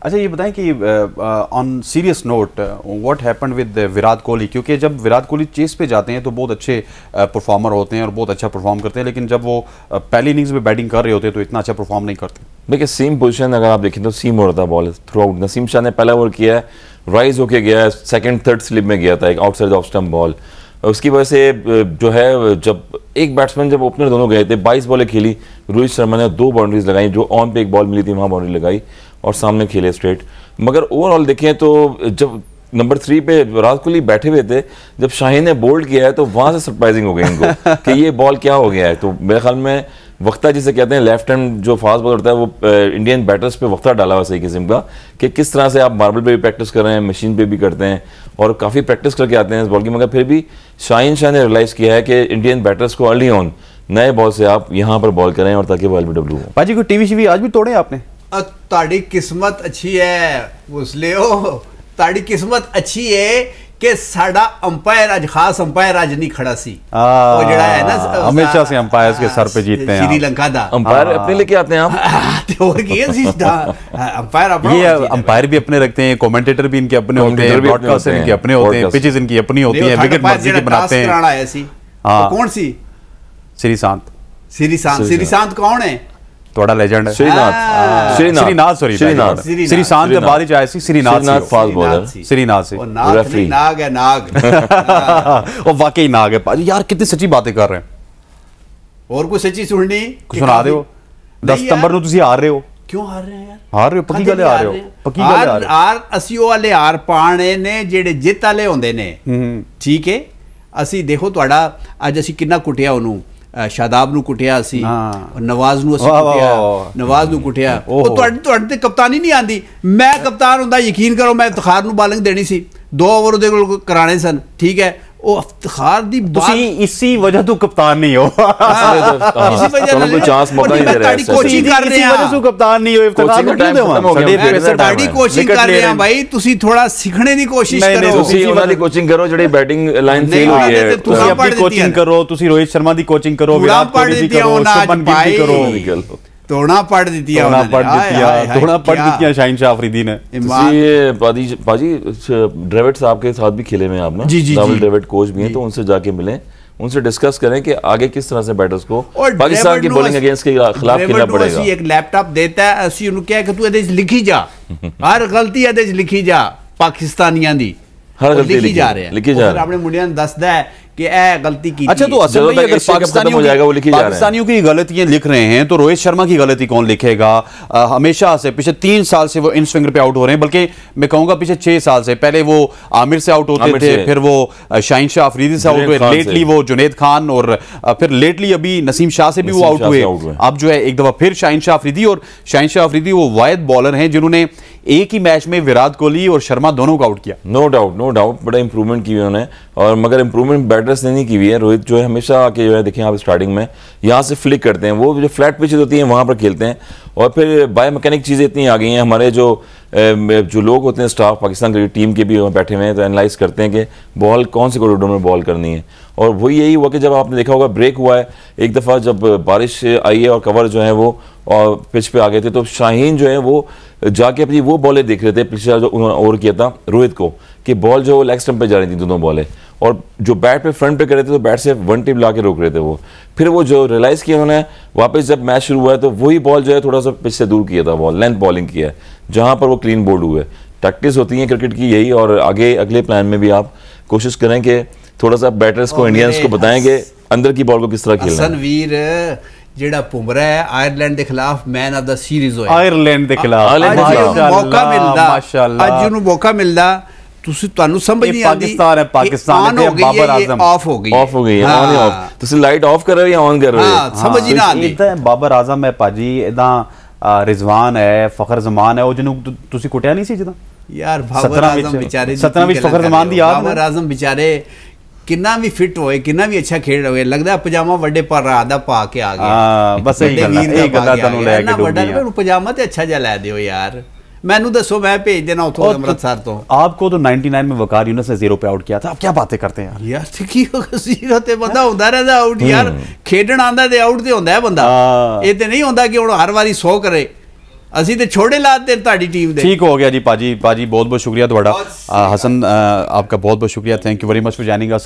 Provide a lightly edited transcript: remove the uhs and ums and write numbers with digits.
अच्छा ये बताएं कि on serious note what happened with Virat Kohli, क्योंकि जब विराट कोहली चेस पे जाते हैं तो बहुत अच्छे परफॉर्मर होते हैं और बहुत अच्छा परफॉर्म करते हैं, लेकिन जब वो पहली इनिंग्स में बैटिंग कर रहे होते हैं तो इतना अच्छा परफॉर्म नहीं करते। देखिए सेम पोजीशन अगर आप देखें तो सीम हो रहा था ball through out. Naseem Shah ने पहला ओवर किया है, राइज होके गया है, सेकंड थर्ड स्लिप में गया था एक आउटसाइड ऑफ स्टंप बॉल। उसकी वजह से जो है जब एक बैट्समैन जब ओपनर दोनों गए थे 22 बॉलें खेली, रोहित शर्मा ने 2 बाउंड्रीज लगाई, जो ऑन पे एक बॉल मिली थी वहाँ बाउंड्री लगाई और सामने खेले स्ट्रेट। मगर ओवरऑल देखें तो जब नंबर 3 पे विराट कोहली बैठे हुए थे, जब शाहीन ने बोल्ड किया है तो वहाँ से सरप्राइजिंग हो गई इनको कि ये बॉल क्या हो गया है। तो मेरे ख्याल में वक्ता जिसे कहते हैं लेफ्ट हैंड जो फास्ट बॉलर होता है वो इंडियन बैटर्स पे वक्ता डाला हुआ सही किस्म का कि किस तरह से आप मार्बल पे भी प्रैक्टिस कर रहे हैं, मशीन पे भी करते हैं और काफ़ी प्रैक्टिस करके आते हैं इस बॉल की। मगर फिर भी शाहीन शाह ने रियलाइज़ किया है कि इंडियन बैटर्स को अर्ली ऑन नए बॉल से आप यहाँ पर बॉल करें और ताकि वो LBW हो। भाजी कोई टीवी शीवी आज भी तोड़े आपने? ताड़ी किस्मत अच्छी है मुसलियो, ताड़ी किस्मत अच्छी है कि साडा अंपायर आज खास अंपायर आज नहीं खड़ा सी। वो जड़ा है ना हमेशा से अंपायर्स के सर पे जीतते हैं श्रीलंका दा अंपायर अपने लेके आते हैं आप और की अंपायर अपना, ये अंपायर भी अपने रखते हैं, कमेंटेटर भी इनके अपने होते हैं, ब्रॉडकास्टर इनके अपने होते हैं, पिचेस इनकी अपनी होती हैं, विकेट मर्जी के बनाते हैं। कौन सी? श्रीशांत। श्रीशांत कौन है? थोड़ा लेजेंड है। श्रीनाथ श्रीशांत के बाद ही चाहे श्रीनाथ फास्ट बॉलर, श्रीनाथ से रेफरी नाग है नाग और वाकई नाग है पाजी यार, कितनी सच्ची बातें कर रहे हैं। और कुछ सच्ची सुननी सुना दे। 10 सितंबर ਨੂੰ ਤੁਸੀਂ ਹਾਰ ਰਹੇ ਹੋ। क्यों हार रहे हैं यार? हार रहे हो, पक्की गल हार रहे हो, पक्की गल हार रहे हो। हार ਅਸੀਂ ਉਹ ਵਾਲੇ ਹਾਰ ਪਾਣੇ ਨੇ ਜਿਹੜੇ ਜਿੱਤ ਵਾਲੇ ਹੁੰਦੇ ਨੇ। ਠੀਕ ਹੈ, ਅਸੀਂ ਦੇਖੋ ਤੁਹਾਡਾ ਅੱਜ ਅਸੀਂ ਕਿੰਨਾ ਕੁੱਟਿਆ ਉਹਨੂੰ, शादाब ਨੂੰ ਕੁੱਟਿਆ ਅਸੀਂ, ਨਵਾਜ਼ ਨੂੰ ਅਸੀਂ ਕੁੱਟਿਆ, ਨਵਾਜ਼ ਨੂੰ ਕੁੱਟਿਆ। ਉਹ ਤੁਹਾਡੇ ਤੇ ਕਪਤਾਨੀ ਨਹੀਂ ਆਂਦੀ। ਮੈਂ ਕਪਤਾਨ ਹੁੰਦਾ ਯਕੀਨ ਕਰੋ ਮੈਂ ਇਫਤਖਾਰ ਨੂੰ ਬਾਲਿੰਗ ਦੇਣੀ ਸੀ, 2 ਓਵਰ ਉਹਦੇ ਕੋਲ ਕਰਾਣੇ ਸਨ। ਠੀਕ ਹੈ, ਉਹ ਇਫਤਖਾਰ ਦੀ ਬਾਤ इसी वजह तो कप्तान नहीं हो, इसी वजह कोई चांस मौका नहीं दे रहा है। कोचिंग कर रहे हैं तो कप्तान नहीं हो, इफ्तिखार ਨੂੰ ਕਿਉਂ ਦੇਵਾਂ? ਸਾਡੀ ਕੋਚਿੰਗ ਕਰ ਰਹੇ ਹਾਂ ਭਾਈ, ਤੁਸੀਂ ਥੋੜਾ ਸਿੱਖਣੇ ਦੀ ਕੋਸ਼ਿਸ਼ ਕਰੋ। ਤੁਸੀਂ ਉਹਨਾਂ ਦੀ ਕੋਚਿੰਗ ਕਰੋ ਜਿਹੜੀ ਬੈਟਿੰਗ ਲਾਈਨ ਫੇਲ ਹੋਈ ਹੈ, ਤੁਸੀਂ ਆਪਣੀ ਕੋਚਿੰਗ ਕਰੋ, ਤੁਸੀਂ ਰੋਹਿਤ ਸ਼ਰਮਾ ਦੀ ਕੋਚਿੰਗ ਕਰੋ, ਵਿਰਾਟ ਕੋਹਲੀ ਦੀ ਕਰੋ, ਸ਼ੁਭਮਨ ਗਿਲ ਦੀ ਕਰੋ। तोड़ा पढ़ दी शाहीन शाह अफरीदी ने। पाजी ड्रेविड साहब के साथ भी खेले में आप ना, राहुल ड्रेविड कोच भी हैं, तो उनसे जाके मिलें, उनसे डिस्कस करें कि आगे किस तरह से बैटर्स को पाकिस्तान की बॉलिंग अगेंस्ट के खिलाफ खेलना पड़ेगा। एक लैपटॉप देता है, ਅਸੀਂ ਉਹਨੂੰ ਕਿਹਾ ਕਿ ਤੂੰ ਇਹਦੇ ਵਿੱਚ ਲਿਖੀ ਜਾ, ਹਰ ਗਲਤੀ ਇਹਦੇ ਵਿੱਚ ਲਿਖੀ ਜਾ ਪਾਕਿस्तानियां ਦੀ, हर गलती लिखी जा रहे हैं, लिखी जा रहे हैं। अपने मुंडिया ने दसदा है कि ए गलती की। अच्छा तो असल में अगर पाकिस्तानियों की गलतियां लिख रहे हैं तो रोहित शर्मा की गलती कौन लिखेगा? हमेशा से पिछले 3 साल से वो इन स्विंगर पे आउट हो रहे हैं, बल्कि मैं कहूंगा पिछले 6 साल से। पहले वो आमिर से आउट होते थे, फिर वो शाहीन शाह अफरीदी से आउट हुए, लेटली वो जुनैद खान, और फिर लेटली अभी नसीम शाह से भी वो आउट हुए। अब जो है एक दफा फिर शाहीन शाह अफरीदी, और शाहीन शाह अफरीदी वो वाहिद बॉलर हैं जिन्होंने एक ही मैच में विराट कोहली और शर्मा दोनों को आउट किया। नो डाउट बड़ा इंप्रूवमेंट की हुई उन्होंने, और मगर इंप्रूवमेंट बैटर्स ने नहीं की हुई है। रोहित जो है हमेशा आके जो है देखिए आप स्टार्टिंग में यहाँ से फ्लिक करते हैं, वो जो फ्लैट पिचेस होती हैं वहाँ पर खेलते हैं, और फिर बायो मैकेनिक चीज़ें इतनी आ गई हैं। हमारे जो लोग होते हैं स्टाफ पाकिस्तान की टीम के भी बैठे हुए हैं, तो एनालाइज करते हैं कि बॉल कौन से कॉरिडोर में बॉल करनी है। और वही यही हुआ कि जब आपने देखा होगा ब्रेक हुआ है एक दफ़ा, जब बारिश आई है और कवर जो है वो और पिच पे आ गए थे, तो शाहीन जो है वो जाके अपनी वो बॉलें देख रहे थे पिछला जो उन्होंने ओवर किया था रोहित को, कि बॉल जो लेग स्टंप पे जा रही थी दोनों बॉलें, और जो बैट पे फ्रंट पे कर रहे थे तो बैट से 1 टिप ला के रोक रहे थे वो। फिर वो जो रियलाइज़ किया उन्होंने वापस जब मैच शुरू हुआ है तो वही बॉल जो है थोड़ा सा पिच से दूर किया था, बॉल लेंथ बॉलिंग किया है जहाँ पर वो क्लीन बोल्ड हुए। प्रैक्टिस होती है क्रिकेट की यही, और आगे अगले प्लान में भी आप कोशिश करें कि थोड़ा सा बैटर्स को इंडियंस को बताएं कि अंदर की बॉल को किस तरह खेलना है। वीर ਜਿਹੜਾ ਪੁਮਰਾ ਹੈ ਆਇਰਲੈਂਡ ਦੇ ਖਿਲਾਫ ਮੈਨ ਆਫ ਦਾ ਸੀਰੀਜ਼ ਹੋਇਆ, ਆਇਰਲੈਂਡ ਦੇ ਖਿਲਾਫ ਮੌਕਾ ਮਿਲਦਾ, ਅੱਜ ਉਹਨੂੰ ਮੌਕਾ ਮਿਲਦਾ, ਤੁਸੀਂ ਤੁਹਾਨੂੰ ਸਮਝ ਨਹੀਂ ਆਉਂਦੀ। ਪਾਕਿस्तान है, पाकिस्तान है, बाबर आजम ऑफ हो गई ऑन ही ऑफ, ਤੁਸੀਂ ਲਾਈਟ ਆਫ ਕਰ ਰਹੇ ਹੋ ਜਾਂ ਔਨ ਕਰ ਰਹੇ ਹੋ, ਸਮਝ ਹੀ ਨਾ ਆਉਂਦੀ। ਇਦਾਂ ਬਾਬਰ ਆਜ਼ਮ ਹੈ ਭਾਜੀ, ਇਦਾਂ ਰਿਜ਼ਵਾਨ ਹੈ, ਫਖਰ ਜ਼ਮਾਨ ਹੈ, ਉਹ ਜਿਹਨੂੰ ਤੁਸੀਂ ਕੁੱਟਿਆ ਨਹੀਂ ਸੀ ਜਦੋਂ ਯਾਰ ਬਾਬਰ ਆਜ਼ਮ ਵਿਚਾਰੇ 17 ਵਿੱਚ ਫਖਰ ਜ਼ਮਾਨ ਦੀ ਯਾਦ। ਬਾਬਰ ਆਜ਼ਮ ਵਿਚਾਰੇ ਕਿੰਨਾ ਵੀ ਫਿੱਟ ਹੋਏ, ਕਿੰਨਾ ਵੀ ਅੱਛਾ ਖੇਡ ਹੋਏ, ਲੱਗਦਾ ਪਜਾਮਾ ਵੱਡੇ ਪਰ ਰਾਤ ਦਾ ਪਾ ਕੇ ਆ ਗਿਆ। ਬਸ ਇਹ ਗੱਲਾਂ ਤੁਹਾਨੂੰ ਲੈ ਕੇ ਡੁੱਬੀ ਆ। ਪਜਾਮਾ ਤੇ ਅੱਛਾ ਜਿਹਾ ਲੈ ਦਿਓ यार, मैनू दसो मैं भेज देना उतो अमृतसर तो। आपको तो 99 में वकार यूनुस ने 0 पे आउट किया था, आप क्या बातें करते हैं यार की 0 ते बंदा होंदा रहदा आउट यार, खेडण आंदा ते आउट ते होंदा है बंदा, ये ते नहीं होंदा कि हुण हर वारी 100 करे। ਅਸੀਂ ਤੇ ਛੋੜੇ ਲਾਤੇ ਤੁਹਾਡੀ ਟੀਮ ਦੇ। ठीक हो गया जी पाजी, पाजी बहुत बहुत शुक्रिया ਤੁਹਾਡਾ। हसन आपका बहुत बहुत शुक्रिया, thank you very much for joining us.